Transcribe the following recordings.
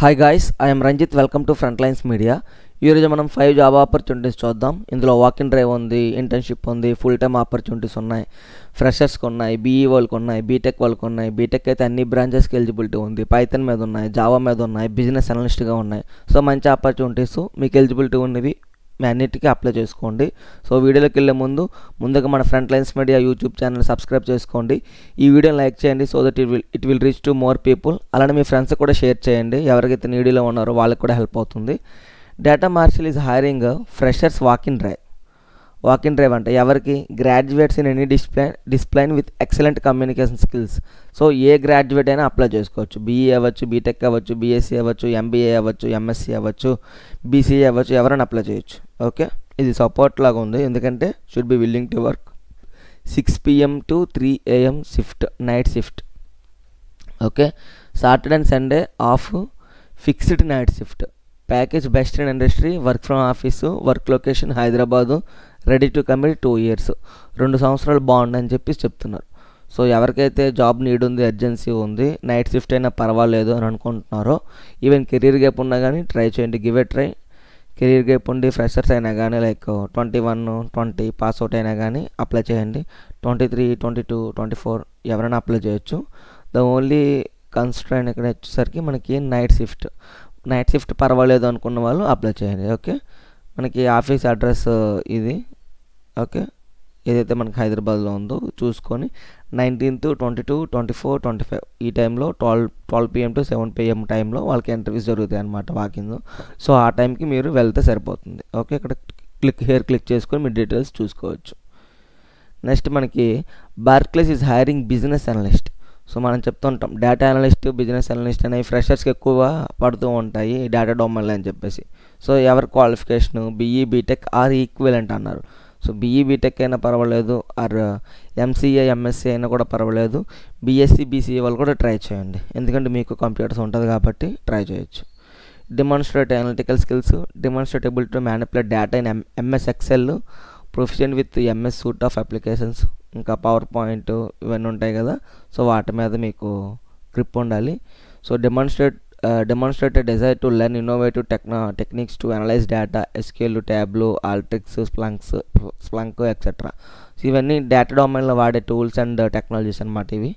Hi guys, I'm Ranjith. Welcome to Frontlines Media. ఈరోజు మనం 5 job opportunities చూద్దాం. ఇందులో వాక్ ఇన్ డ్రైవ్ ఉంది, ఇంటర్న్షిప్ ఉంది, ఫుల్ టైమ్ ఆపర్చునిటీస్ ఉన్నాయి, ఫ్రెషర్స్కి ఉన్నాయి, బీఈ వాళ్ళకి ఉన్నాయి, బీటెక్ వాళ్ళకి ఉన్నాయి. బీటెక్ అయితే అన్ని బ్రాంచెస్కి ఎలిజిబిలిటీ ఉంది, పైథాన్ మీద ఉన్నాయి, జావా మీద ఉన్నాయి, బిజినెస్ అనలిస్ట్గా ఉన్నాయి. సో మంచి ఆపర్చునిటీస్, మీకు ఎలిజిబిలిటీ ఉన్నవి మీ అన్నిటికీ అప్లై చేసుకోండి. సో వీడియోలోకి వెళ్ళే ముందుగా మన Frontlines media YouTube channel subscribe చేసుకోండి. ఈ వీడియోని లైక్ చేయండి, so that it will reach to more people. అలానే మీ ఫ్రెండ్స్ కూడా షేర్ చేయండి, ఎవరికైతే నీడీలో ఉన్నారో వాళ్ళకి కూడా హెల్ప్ అవుతుంది. Data Marshall is hiring freshers walk in drive అంటే ఎవరికి? Graduates in any discipline with excellent communication skills. So ఏ గ్రాడ్యుయేట్ అయినా అప్లై చేసుకోవచ్చు. బీఈ అవ్వచ్చు, బీటెక్ అవ్వచ్చు, బీఎస్సీ అవ్వచ్చు, ఎంబీఏ అవ్వచ్చు, ఎంఎస్సీ అవ్వచ్చు, బీసీఏ అవ్వచ్చు, ఎవరైనా అప్లై చేయొచ్చు. ఓకే, ఇది సపోర్ట్ లాగా ఉంది, ఎందుకంటే should be willing to work 6 PM to 3 AM shift, night shift. Okay, Saturday and Sunday off, fixed night shift. Package best in industry, work from office, work location Hyderabad, ready to commit 2 years, 2 సంవత్సరాలు బాగుంది అని చెప్పి చెప్తున్నారు. So ఎవరికైతే job need ఉంది, urgency ఉంది, night shift అయినా పర్వాలేదు అని అనుకుంటున్నారో, ఈవెన్ కెరీర్ గ్యాప్ ఉన్నా కానీ ట్రై చేయండి, give a try. Career gap ఉండి ఫ్రెషర్స్ అయినా కానీ లైక్ 21, 20 పాస్ అవుట్ అయినా కానీ అప్లై చేయండి. 23, 22, 24 ఎవరైనా అప్లై చేయొచ్చు. ద ఓన్లీ కన్స్ట్రైన్ ఇక్కడ వచ్చేసరికి మనకి నైట్ షిఫ్ట్ పర్వాలేదు అనుకున్న వాళ్ళు అప్లై చేయండి. ఓకే, మనకి ఆఫీస్ అడ్రస్ ఇది. ఓకే, ఏదైతే మనకి హైదరాబాద్లో ఉందో చూసుకొని 19th, 22, 24, 25 ఈ టైంలో 12 PM to 7 PM టైంలో వాళ్ళకి ఇంటర్వ్యూస్ జరుగుతాయి అన్నమాట, వాకింగ్. సో ఆ టైంకి మీరు వెళ్తే సరిపోతుంది. ఓకే, ఇక్కడ క్లిక్ చేసుకొని మీ డీటెయిల్స్ చూసుకోవచ్చు. నెక్స్ట్ మనకి Barclays is hiring business analyst. So మనం చెప్తుంటాం డేటా అనలిస్ట్, బిజినెస్ అనలిస్ట్ అనేవి ఫ్రెషర్స్కి ఎక్కువ పడుతూ ఉంటాయి డేటా డొమైన్లో అని చెప్పేసి. సో ఎవరి qualification BE, BTech or equivalent అన్నారు. సో బీఈ, బీటెక్ అయినా పర్వాలేదు, ఆర్ ఎంసీఏ, ఎంఎస్సీ అయినా కూడా పర్వాలేదు, బీఎస్సీ, బీసీఏ వాళ్ళు కూడా ట్రై చేయండి, ఎందుకంటే మీకు కంప్యూటర్స్ ఉంటుంది కాబట్టి ట్రై చేయొచ్చు. Demonstrate analytical skills, demonstrate able to manipulate data in MS Excel, proficient with MS suite of applications, ఇంకా పవర్ పాయింట్ ఇవన్నీ ఉంటాయి కదా. సో వాటి మీద మీకు గ్రిప్ ఉండాలి. So demonstrate desire to learn innovative techniques to analyze data, SQL, Tableau, Alteryx, Splunk etcetera. So ఇవన్నీ data డొమైన్లో వాడే టూల్స్ అండ్ టెక్నాలజీస్ అనమాట ఇవి.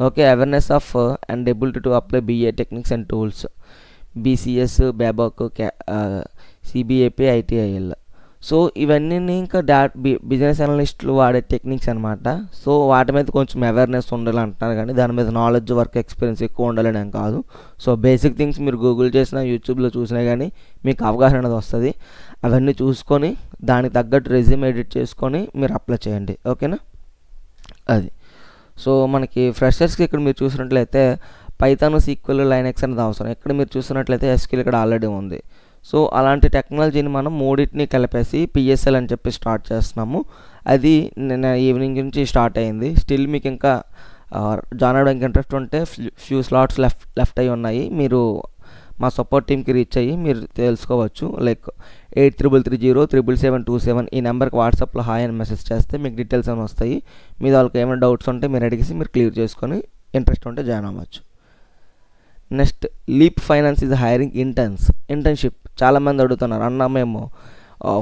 Okay, awareness of and ability to apply BA techniques and tools, BCs, బ్యాబాక్, సిబిఏపి, ITIL. So ఇవన్నీ ఇంకా business అనలిస్టులు వాడే techniques అనమాట. So వాటి మీద కొంచెం అవేర్నెస్ ఉండాలంటున్నారు, కానీ దాని మీద నాలెడ్జ్, వర్క్ ఎక్స్పీరియన్స్ ఎక్కువ ఉండాలని ఏం కాదు. సో బేసిక్ థింగ్స్ మీరు గూగుల్ చేసినా, యూట్యూబ్లో చూసినా కానీ మీకు అవగాహన అనేది వస్తుంది. అవన్నీ చూసుకొని దానికి తగ్గట్టు రెజ్యూమ్ ఎడిట్ చేసుకొని మీరు అప్లై చేయండి. ఓకేనా, అది. సో మనకి ఫ్రెషర్స్కి ఇక్కడ మీరు చూసినట్లయితే పైథాన్, సీక్వెల్, లైనెక్స్ అనేది అవసరం. ఇక్కడ మీరు చూసినట్లయితే ఎస్క్యూఎల్ ఇక్కడ ఆల్రెడీ ఉంది. సో అలాంటి టెక్నాలజీని మనం మూడింటిని కలిపేసి పిఎస్ఎల్ అని చెప్పి స్టార్ట్ చేస్తున్నాము. అది నిన్న ఈవినింగ్ నుంచి స్టార్ట్ అయింది. స్టిల్ మీకు ఇంకా జాయిన్ అవ్వడానికి ఇంట్రెస్ట్ ఉంటే ఫ్యూ స్లాట్స్ లెఫ్ట్ అయ్యి ఉన్నాయి. మీరు మా సపోర్ట్ టీమ్కి రీచ్ అయ్యి మీరు తెలుసుకోవచ్చు. లైక్ 8330777727 ఈ నెంబర్కి వాట్సాప్లో హాయ్ అని మెసేజ్ చేస్తే మీకు డీటెయిల్స్ అని వస్తాయి. మీద వాళ్ళకి ఏమైనా డౌట్స్ ఉంటే మీరు అడిగేసి మీరు క్లియర్ చేసుకొని ఇంట్రెస్ట్ ఉంటే జాయిన్ అవ్వచ్చు. Next leap finance is hiring internship. చాలామంది అడుగుతున్నారు, అన్న మేము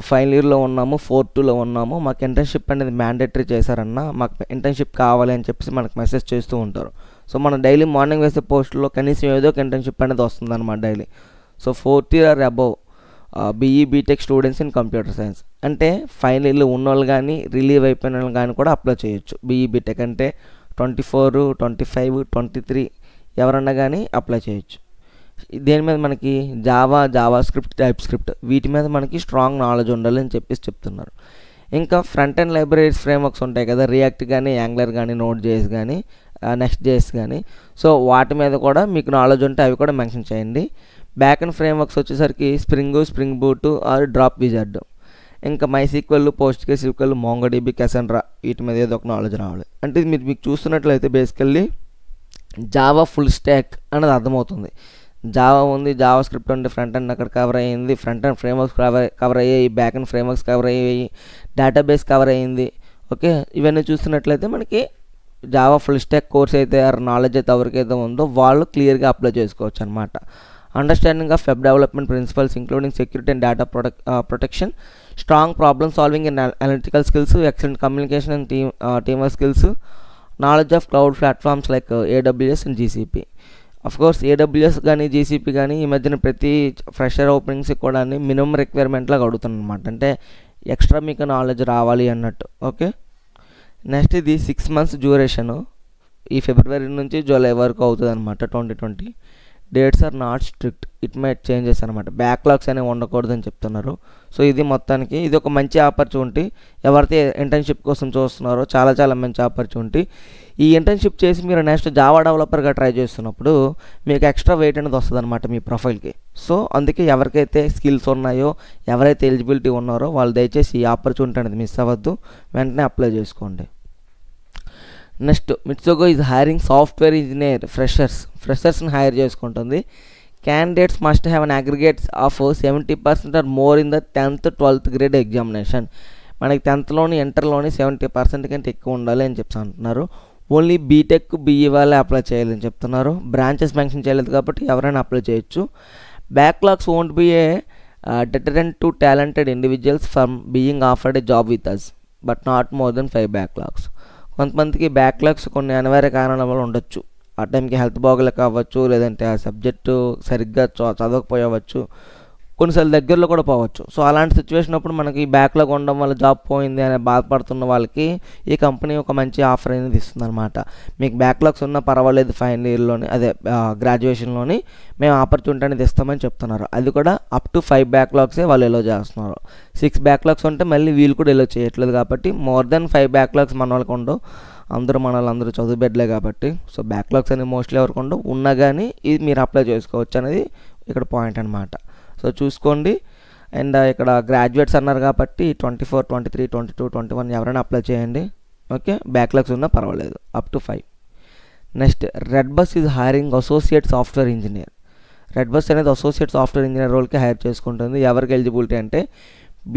ఫైనల్ ఇయర్లో ఉన్నాము, 4-2లో ఉన్నాము, మాకు ఇంటర్న్షిప్ అనేది మ్యాండేటరీ చేశారన్న, మాకు ఇంటర్న్షిప్ కావాలి అని చెప్పేసి మనకు మెసేజ్ చేస్తూ ఉంటారు. సో మనం డైలీ మార్నింగ్ వేసే పోస్టుల్లో కనీసం ఏదో ఒక ఇంటర్న్షిప్ అనేది వస్తుంది అనమాట daily. So 4th year or above BE, BTech students in computer science అంటే ఫైనల్ ఇయర్లో ఉన్నోళ్ళు కానీ రిలీవ్ అయిపోయిన వాళ్ళు కానీ కూడా అప్లై చేయొచ్చు. బీఈ, బీటెక్ అంటే 24, 25, 23 ఎవరన్నా కానీ అప్లై చేయొచ్చు. దేని మీద మనకి జావా స్క్రిప్ట్, టైప్ స్క్రిప్ట్ వీటి మీద మనకి స్ట్రాంగ్ నాలెడ్జ్ ఉండాలని చెప్పేసి చెప్తున్నారు. ఇంకా ఫ్రంట్ అండ్ లైబ్రరీస్ ఫ్రేమ్వర్క్స్ ఉంటాయి కదా, రియాక్ట్ కానీ, యాంగ్లర్ కానీ, నోడ్ జేఎస్ కానీ, నెక్స్ట్ జేఎస్ కానీ. సో వాటి మీద కూడా మీకు నాలెడ్జ్ ఉంటే అవి కూడా మెన్షన్ చేయండి. బ్యాక్ అండ్ ఫ్రేమ్వర్క్స్ వచ్చేసరికి spring boot are drop wizard. ఇంకా మైసీక్వెల్, పోస్ట్గ్రెస్క్యూఎల్, మోంగోడిబి, కెసండ్రా వీటి మీద ఏదో ఒక నాలెడ్జ్ రావాలి. అంటే మీకు చూస్తున్నట్లయితే బేసికల్లీ జావా ఫుల్ స్టాక్ అనేది అర్థమవుతుంది. జావా ఉంది, జావా స్క్రిప్ట్ ఉంది, ఫ్రంట్ అండ్ అక్కడ కవర్ అయ్యింది, ఫ్రంట్ అండ్ ఫ్రేమ్వర్క్స్ కవర్ అయ్యాయి, బ్యాక్ అండ్ ఫ్రేమ్వర్క్స్ కవర్ అయ్యాయి, డేటాబేస్ కవర్ అయ్యింది. ఓకే, ఇవన్నీ చూస్తున్నట్లయితే మనకి జావా ఫుల్ స్టాక్ కోర్స్ అయితే నాలెడ్జ్ అయితే ఎవరికైతే ఉందో వాళ్ళు క్లియర్గా అప్లై చేసుకోవచ్చు అనమాట. Understanding of web development principles including security and data protection, strong problem solving and analytical skills, excellent communication and team work skills, knowledge of cloud platforms like AWS and GCP. Of course AWS కానీ GCP కానీ ఈ మధ్యన ప్రతి fresher ఓపెనింగ్స్కి కూడా minimum requirement లాగా అడుగుతుంది అనమాట, అంటే ఎక్స్ట్రా మీకు నాలెడ్జ్ రావాలి అన్నట్టు. ఓకే, నెక్స్ట్ ఇది 6 months డ్యూరేషను, ఈ ఫిబ్రవరి నుంచి జూలై వరకు అవుతుంది అనమాట 2020. Dates are not strict, it might changes అనమాట, బ్యాక్లాగ్స్ అనేవి ఉండకూడదని చెప్తున్నారు. సో ఇది మొత్తానికి ఇది ఒక మంచి ఆపర్చునిటీ, ఎవరైతే ఇంటర్న్షిప్ కోసం చూస్తున్నారో చాలా చాలా మంచి ఆపర్చునిటీ. ఈ ఇంటర్న్షిప్ చేసి మీరు నెక్స్ట్ జావా డెవలపర్గా ట్రై చేస్తున్నప్పుడు మీకు ఎక్స్ట్రా వెయిట్ అనేది వస్తుంది అనమాట మీ ప్రొఫైల్కి. సో అందుకే ఎవరికైతే స్కిల్స్ ఉన్నాయో, ఎవరైతే ఎలిజిబిలిటీ ఉన్నారో వాళ్ళు దయచేసి ఈ ఆపర్చునిటీ అనేది మిస్ అవ్వద్దు, వెంటనే అప్లై చేసుకోండి. Next Mitsogo is hiring software engineer ఫ్రెషర్స్ని హైర్ చేసుకుంటుంది. Candidates must have an aggregates of 70% or more in the 10th 12th grade examination. మనకి 10thలోని ఇంటర్లోని 70% కంటే ఎక్కువ ఉండాలి అని చెప్పి అంటున్నారు. ఓన్లీ బీటెక్ BE వాళ్ళే అప్లై చేయాలని చెప్తున్నారు. బ్రాంచెస్ మెన్షన్ చేయలేదు కాబట్టి ఎవరైనా అప్లై చేయొచ్చు. Backlogs won't be A deterrent to talented individuals from being offered a job with us, but not more than 5 backlogs. కొంతమందికి బ్యాక్లాగ్స్ కొన్ని అనివార్య కారణాల వల్ల ఉండొచ్చు, ఆ టైంకి హెల్త్ బాగోలేక అవ్వచ్చు, లేదంటే ఆ సబ్జెక్టు సరిగ్గా చదవకపోవచ్చు, కొన్నిసార్లు దగ్గరలో కూడా పోవచ్చు. సో అలాంటి సిచ్యువేషన్ అప్పుడు మనకి బ్యాక్లాగ్ ఉండడం వల్ల జాబ్ పోయింది అని బాధపడుతున్న వాళ్ళకి ఈ కంపెనీ ఒక మంచి ఆఫర్ అనేది ఇస్తుంది అనమాట. మీకు బ్యాక్లాగ్స్ ఉన్నా పర్వాలేదు, ఫైనల్ ఇయర్లోని గ్రాడ్యుయేషన్లోని మేము ఆపర్చునిటీ అనేది ఇస్తామని చెప్తున్నారు. అది కూడా అప్ టు 5 బ్యాక్లాగ్సే వాళ్ళు ఎలో చేస్తున్నారు. 6 బ్యాక్లాగ్స్ ఉంటే మళ్ళీ వీళ్ళు కూడా ఎలో చేయట్లేదు కాబట్టి మోర్ దెన్ 5 బ్యాక్లాగ్స్ మన వాళ్ళకి ఉండవు. అందరూ చదువు బిడ్డలే కాబట్టి సో బ్యాక్లాగ్స్ అనేవి మోస్ట్లీ ఎవరికి ఉండవు, ఉన్నా కానీ ఇది మీరు అప్లై చేసుకోవచ్చు అనేది ఇక్కడ పాయింట్ అనమాట. సో చూసుకోండి. అండ్ ఇక్కడ గ్రాడ్యుయేట్స్ అన్నారు కాబట్టి 24, 23, 22, 21 ఎవరైనా అప్లై చేయండి. ఓకే, బ్యాక్లాగ్స్ ఉన్నా పర్వాలేదు, up to 5. Next redBus is hiring associate software engineer. RedBus అనేది అసోసియేట్ సాఫ్ట్వేర్ ఇంజనీర్ రోల్కి హైర్ చేసుకుంటుంది. ఎవరికి ఎలిజిబిలిటీ అంటే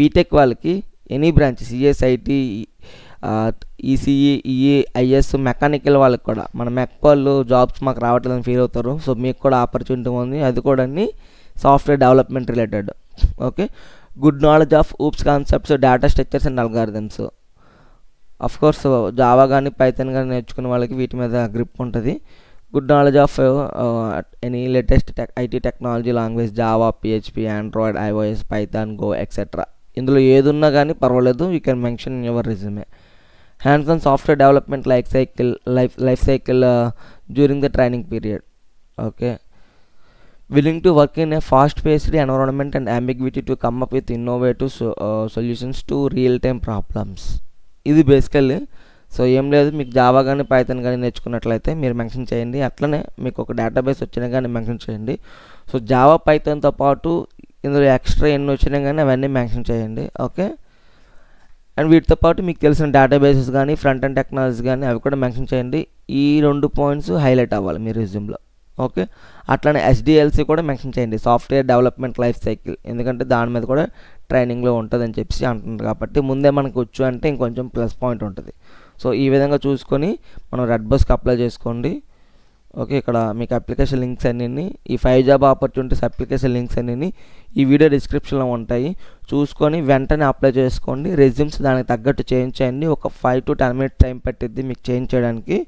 బీటెక్ వాళ్ళకి any branch CS, IT, ECE, EE, IS, mechanical వాళ్ళకి కూడా. మన మెక్ వాళ్ళు జాబ్స్ మాకు రావట్లేదని ఫీల్ అవుతారు. సో మీకు కూడా ఆపర్చునిటీ ఉంది, అది కూడా software development related. Okay, good knowledge of oops concepts, data structures and algorithms. Of course Java కానీ పైథాన్ కానీ నేర్చుకునే వాళ్ళకి వీటి మీద గ్రిప్ ఉంటుంది. Good knowledge of any latest IT technology language, Java, PHP, Android, iOS, Python, Go etcetera. ఇందులో ఏది ఉన్నా కానీ పర్వాలేదు, you can mention in your resume. Hands on software development life cycle during the training period. Okay, willing to work in a fast-paced environment and ambiguity to come up with innovative solutions to real-time problems. ఇది basically. So ఏం లేదు, మీకు Java కానీ Python కానీ నేర్చుకున్నట్లయితే మీరు mention చేయండి. అట్లనే మీకు ఒక డేటాబేస్ వచ్చినా కానీ మెన్షన్ చేయండి. సో జావా పైథాన్తో పాటు ఇందులో ఎక్స్ట్రా ఎన్ని వచ్చినా కానీ అవన్నీ మెన్షన్ చేయండి. ఓకే, అండ్ వీటితో పాటు మీకు తెలిసిన డేటాబేసెస్ కానీ ఫ్రంట్ అండ్ టెక్నాలజీ కానీ అవి కూడా మెన్షన్ చేయండి. ఈ 2 పాయింట్స్ హైలైట్ అవ్వాలి మీ రెజ్యూమ్లో. ఓకే, అట్లనే SDLC కూడా మెన్షన్ చేయండి, సాఫ్ట్వేర్ డెవలప్మెంట్ లైఫ్ సైకిల్, ఎందుకంటే దాని మీద కూడా ట్రైనింగ్లో ఉంటుందని చెప్పి అంటున్నారు కాబట్టి ముందే మనకు వచ్చు అంటే ఇంకొంచెం ప్లస్ పాయింట్ ఉంటుంది. సో ఈ విధంగా చూసుకొని మనం రెడ్బస్కి అప్లై చేసుకోండి. ఓకే, ఇక్కడ మీకు అప్లికేషన్ లింక్స్ అన్నీ, ఈ 5 జాబ్ ఆపర్చునిటీస్ అప్లికేషన్ లింక్స్ అన్నీ ఈ వీడియో డిస్క్రిప్షన్లో ఉంటాయి. చూసుకొని వెంటనే అప్లై చేసుకోండి. రెజ్యూమ్స్ దానికి తగ్గట్టు చేంజ్ చేయండి. ఒక 5 to 10 minutes టైం పట్టిద్ది మీకు చేంజ్ చేయడానికి,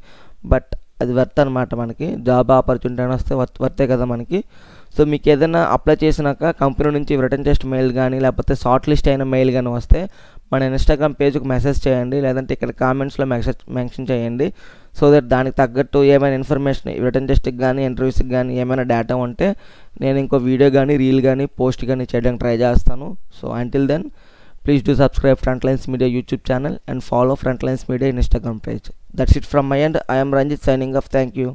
బట్ అది వర్త్ అనమాట. మనకి జాబ్ ఆపర్చునిటీ అని వస్తే వర్తే కదా మనకి. సో మీకు ఏదైనా అప్లై చేసినాక కంపెనీ నుంచి రిటర్న్ టెస్ట్ మెయిల్ కానీ లేకపోతే షార్ట్ లిస్ట్ అయిన మెయిల్ కానీ వస్తే మన ఇన్స్టాగ్రామ్ పేజ్కి మెసేజ్ చేయండి, లేదంటే ఇక్కడ కామెంట్స్లో మెన్షన్ చేయండి. సో దట్ దానికి తగ్గట్టు ఏమైనా ఇన్ఫర్మేషన్ రిటర్న్ టెస్ట్కి కానీ ఇంటర్వ్యూస్కి కానీ ఏమైనా డేటా ఉంటే నేను ఇంకో వీడియో కానీ రీల్ కానీ పోస్ట్ కానీ చేయడానికి ట్రై చేస్తాను. So until then please do subscribe Frontlines Media YouTube channel and follow Frontlines Media Instagram page. That's it from my end. I am Ranjit signing off. Thank you.